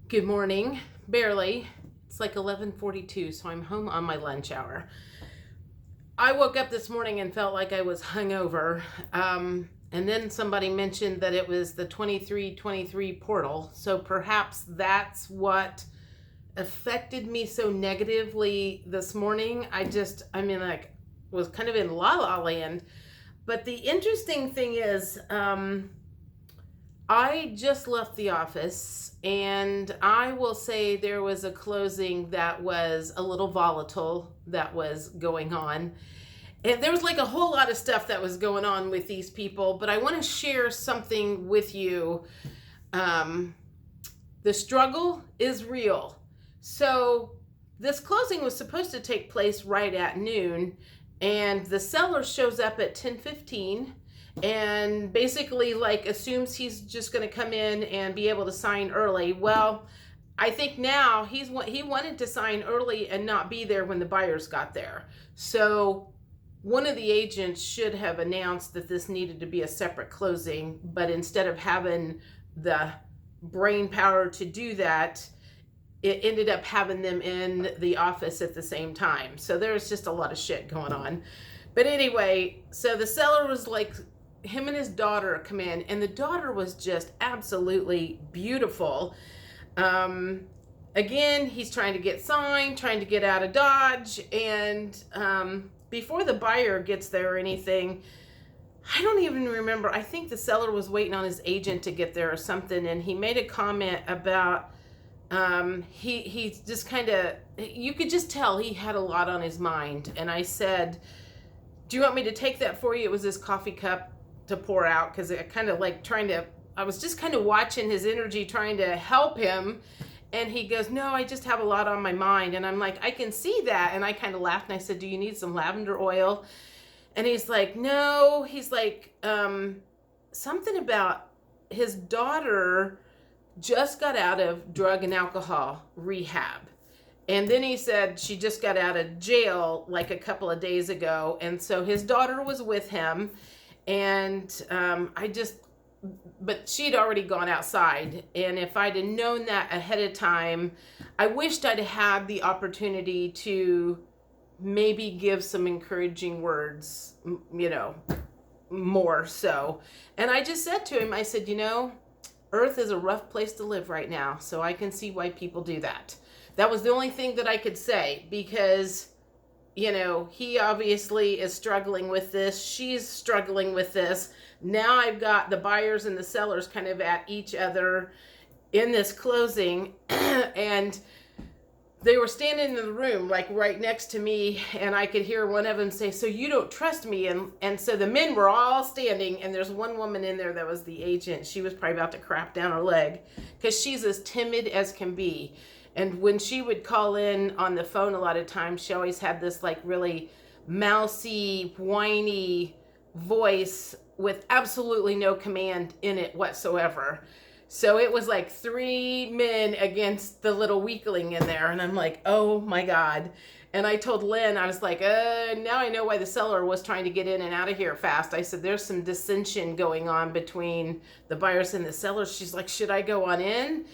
Good morning. Barely. It's like 11:42, so I'm home on my lunch hour. I woke up this morning and felt like I was hungover. And then somebody mentioned that it was the 2323 portal. So perhaps that's what affected me so negatively this morning. Was kind of in la la land. But the interesting thing is, I just left the office, and I will say there was a closing that was a little volatile that was going on. And there was like a whole lot of stuff that was going on with these people, but I want to share something with you. The struggle is real. So this closing was supposed to take place right at noon, and the seller shows up at 10:15 and basically like assumes he's just going to come in and be able to sign early. Well, I think now he wanted to sign early and not be there when the buyers got there. So one of the agents should have announced that this needed to be a separate closing, but instead of having the brain power to do that, it ended up having them in the office at the same time. So there's just a lot of shit going on. But anyway, so the seller was like, him and his daughter come in, and the daughter was just absolutely beautiful. Again, he's trying to get signed, trying to get out of Dodge, and before the buyer gets there or anything, I don't even remember. I think the seller was waiting on his agent to get there or something, and he made a comment about he just kind of, you could just tell he had a lot on his mind. And I said, do you want me to take that for you? It was his coffee cup to pour out, because I kind of like I was just kind of watching his energy, trying to help him. And he goes, no, I just have a lot on my mind. And I'm like, I can see that. And I kind of laughed, and I said, do you need some lavender oil? And he's like, no. He's like, something about his daughter just got out of drug and alcohol rehab. And then he said she just got out of jail like a couple of days ago. And so his daughter was with him. And but she'd already gone outside. And if I'd have known that ahead of time, I wished I'd had the opportunity to maybe give some encouraging words, more so. And I just said to him, I said, Earth is a rough place to live right now. So I can see why people do that. That was the only thing that I could say, because he obviously is struggling with this. She's struggling with this. Now I've got the buyers and the sellers kind of at each other in this closing. And they were standing in the room, like right next to me. And I could hear one of them say, so you don't trust me? And so the men were all standing. And there's one woman in there that was the agent. She was probably about to crap down her leg, because she's as timid as can be. And when she would call in on the phone, a lot of times she always had this like really mousy, whiny voice with absolutely no command in it whatsoever. So it was like 3 men against the little weakling in there. And I'm like, oh my God. And I told Lynn, I was like, now I know why the seller was trying to get in and out of here fast. I said, there's some dissension going on between the buyers and the sellers. She's like, should I go on in?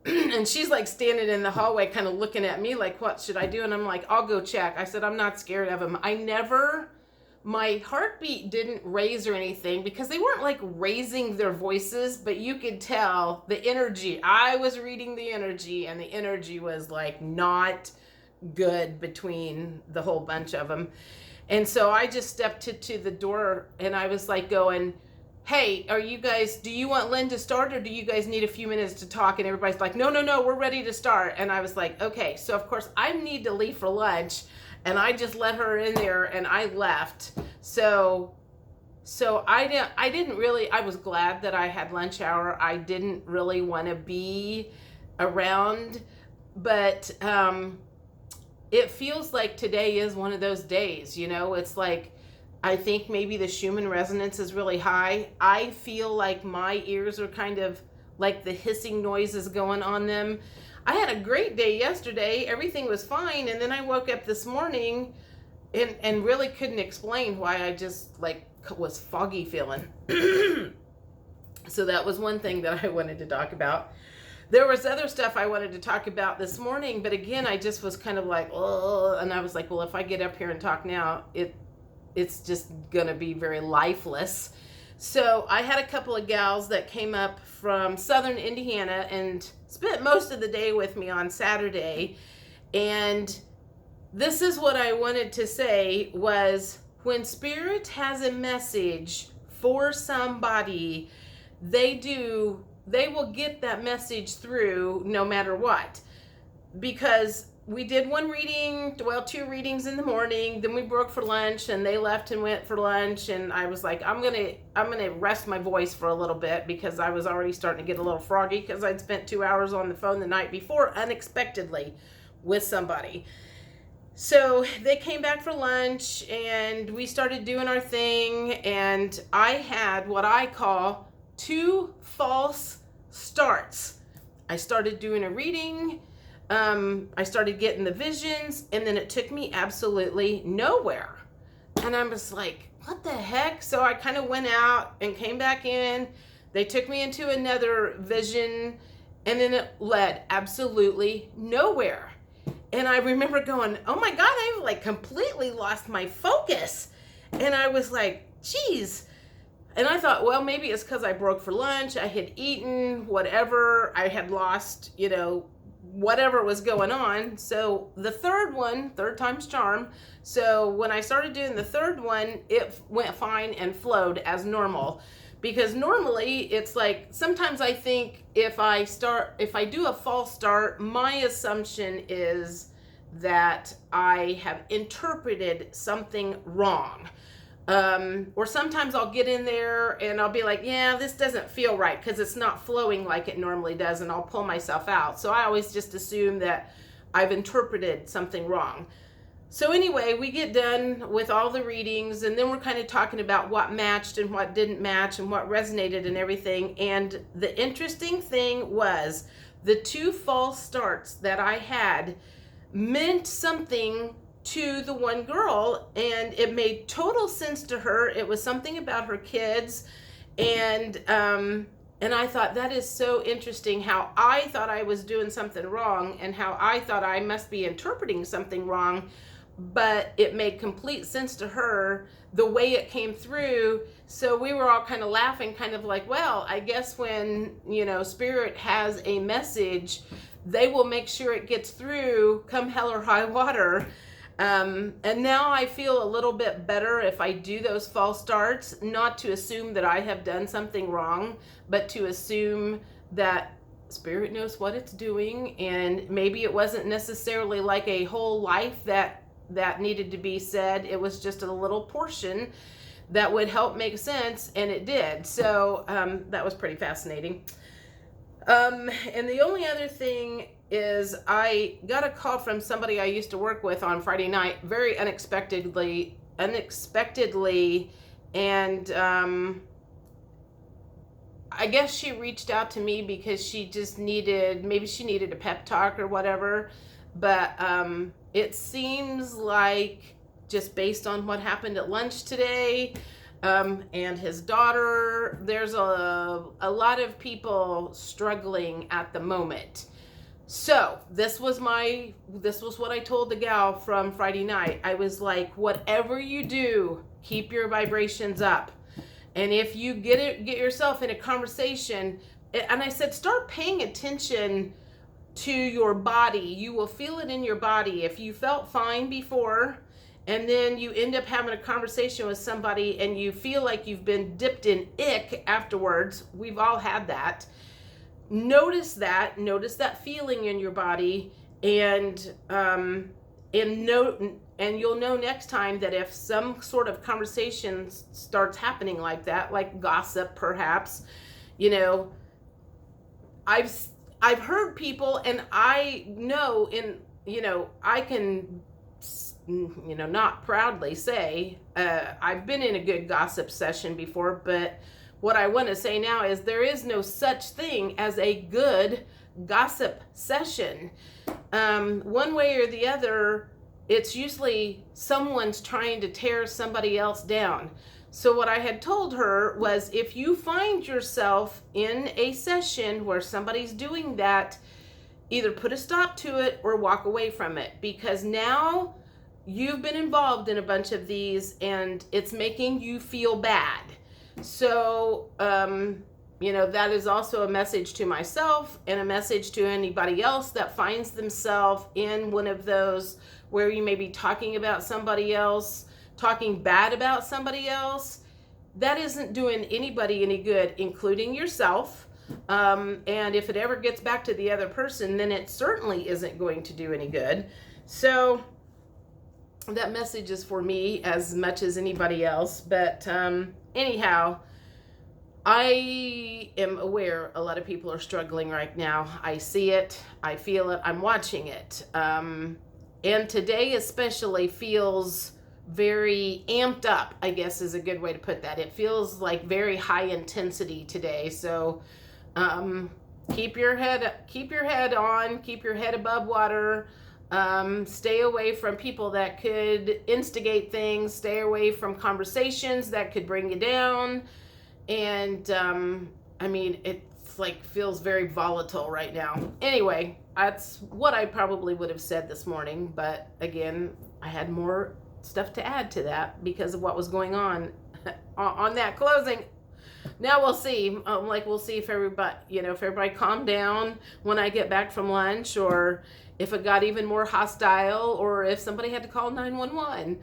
And she's like standing in the hallway kind of looking at me like, what should I do? And I'm like, I'll go check. I said, I'm not scared of him. My heartbeat didn't raise or anything, because they weren't like raising their voices, but you could tell the energy. I was reading the energy, and the energy was like not good between the whole bunch of them. And so I just stepped to the door, and I was like going, hey, do you want Lynn to start, or do you guys need a few minutes to talk? And everybody's like, no, we're ready to start. And I was like, okay. So of course I need to leave for lunch, and I just let her in there and I left. So I didn't really, I was glad that I had lunch hour. I didn't really want to be around, but it feels like today is one of those days, it's like, I think maybe the Schumann resonance is really high. I feel like my ears are kind of like the hissing noises going on them. I had a great day yesterday. Everything was fine. And then I woke up this morning and really couldn't explain why I just like was foggy feeling. So that was one thing that I wanted to talk about. there was other stuff I wanted to talk about this morning, but again, I just was kind of like, oh, and I was like, well, if I get up here and talk now, it's just gonna be very lifeless. So I had a couple of gals that came up from southern Indiana and spent most of the day with me on Saturday. And this is what I wanted to say was, when Spirit has a message for somebody, they will get that message through no matter what. Because we did one reading, well, 2 readings in the morning, then we broke for lunch and they left and went for lunch, and I was like, I'm gonna rest my voice for a little bit, because I was already starting to get a little froggy because I'd spent 2 hours on the phone the night before unexpectedly with somebody. So they came back for lunch and we started doing our thing, and I had what I call 2 false starts. I started doing a reading, I started getting the visions, and then it took me absolutely nowhere. And I was like, what the heck? So I kind of went out and came back in. They took me into another vision, and then it led absolutely nowhere. And I remember going, oh my God, I've like completely lost my focus. And I was like, geez. And I thought, well, maybe it's because I broke for lunch. I had eaten whatever. I had lost, whatever was going on. So the third time's charm. So when I started doing the third one, it went fine and flowed as normal. Because normally it's like, sometimes I think if I do a false start, my assumption is that I have interpreted something wrong. Or sometimes I'll get in there and I'll be like, yeah, this doesn't feel right because it's not flowing like it normally does, and I'll pull myself out. So I always just assume that I've interpreted something wrong. So anyway, we get done with all the readings, and then we're kind of talking about what matched and what didn't match and what resonated and everything. And the interesting thing was, the 2 false starts that I had meant something to the one girl, and it made total sense to her. It was something about her kids, and I thought, that is so interesting how I thought I was doing something wrong and how I thought I must be interpreting something wrong. But it made complete sense to her the way it came through. So we were all kind of laughing, kind of like, well, I guess when, Spirit has a message, they will make sure it gets through come hell or high water. And now I feel a little bit better if I do those false starts, not to assume that I have done something wrong, but to assume that Spirit knows what it's doing, and maybe it wasn't necessarily like a whole life that needed to be said. It was just a little portion that would help make sense, and it did. So that was pretty fascinating. And the only other thing is, I got a call from somebody I used to work with on Friday night, very unexpectedly, and I guess she reached out to me because she just needed a pep talk or whatever. But it seems like, just based on what happened at lunch today, and his daughter, there's a lot of people struggling at the moment. So this was what I told the gal from Friday night. I was like, whatever you do, keep your vibrations up. And if you get yourself in a conversation, and I said, start paying attention to your body. You will feel it in your body. If you felt fine before, and then you end up having a conversation with somebody and you feel like you've been dipped in ick afterwards, we've all had that. Notice that feeling in your body, and you'll know next time that if some sort of conversation starts happening like that, like gossip perhaps, I've heard people, and I know I can, not proudly say, I've been in a good gossip session before, but what I want to say now is there is no such thing as a good gossip session. One way or the other, it's usually someone's trying to tear somebody else down. So what I had told her was, if you find yourself in a session where somebody's doing that, either put a stop to it or walk away from it, because now you've been involved in a bunch of these and it's making you feel bad. So, that is also a message to myself and a message to anybody else that finds themselves in one of those where you may be talking about somebody else, talking bad about somebody else. That isn't doing anybody any good, including yourself. And if it ever gets back to the other person, then it certainly isn't going to do any good. So that message is for me as much as anybody else. But anyhow, I am aware a lot of people are struggling right now. I see it, I feel it, I'm watching it. And today especially feels very amped up, I guess is a good way to put that. It feels like very high intensity today. So keep your head on, keep your head above water. Stay away from people that could instigate things. Stay away from conversations that could bring you down. And it's like feels very volatile right now. Anyway, that's what I probably would have said this morning. But again, I had more stuff to add to that because of what was going on that closing. Now we'll see. We'll see if everybody calmed down when I get back from lunch, or if it got even more hostile, or if somebody had to call 911.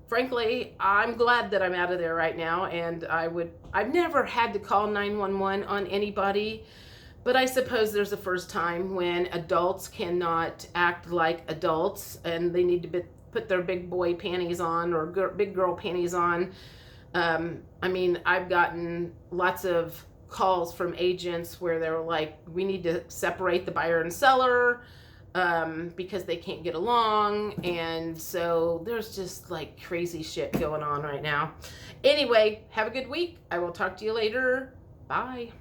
Frankly, I'm glad that I'm out of there right now, and I've never had to call 911 on anybody, but I suppose there's a first time when adults cannot act like adults and they need to put their big boy panties on, or big girl panties on. I've gotten lots of calls from agents where they're like, we need to separate the buyer and seller because they can't get along. And so there's just like crazy shit going on right now. Anyway, have a good week. I will talk to you later. Bye.